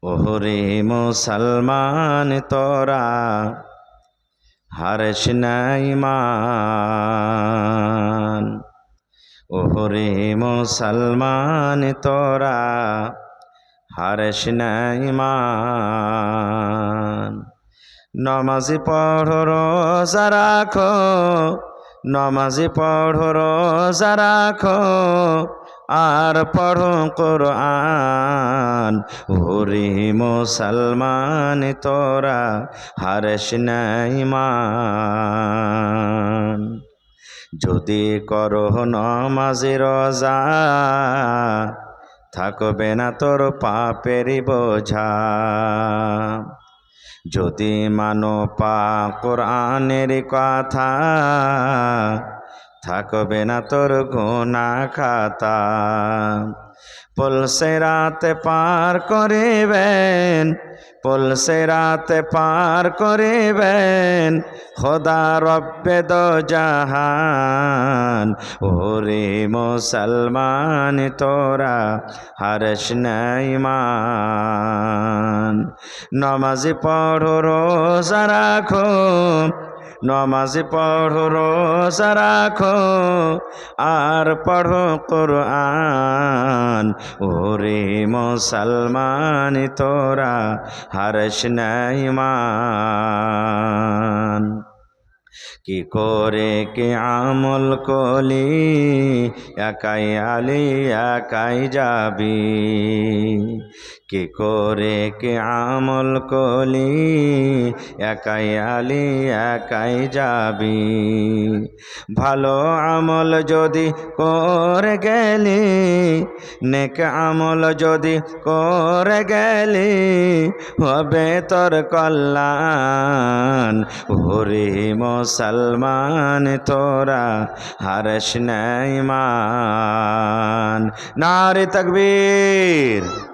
ওহরে মুসলমান তোরা হারিস না ঈমান। ওহরে মুসলমান তোরা হারিস না ঈমান। নমাজি পড়ো রোজা রাখো, নমাজি পড়ো রোজা রাখো, আর পড়ো কোরআন। ওরে মুসলমান তোরা হারিস না ঈমান। যদি করো নমাজি রোজা, থাকবে না তোর পাপের বোঝা। যদি মানো পাক কোরআনের কথা, থাকবে না তোর গুনাহ খাতা। পুলসে রাত পার করিবেন, পুলসে রাত পার করিবেন খোদা রব্বে দো জাহান। ওরে মুসলমান তোরা হারিস না ঈমান। নমাজি পড়ো রোজা রাখো, নমাজি পড়ো রোজা রাখো, আর পড়ো কোরআন। ওরে মুসলমান তোরা হারিস না ঈমান। কি করে কি আমল কলি, একাই আলি একাই যাবি। কি করে কি আমল কলি, একাই আলি একাই যাবি। ভালো আমল যদি করে গেলি, নেক আমল যদি করে গেলি, হবে তোর কল্যাণ। ওরে মুসলমান তোরা হারিস না ঈমান। নারে তাকবীর।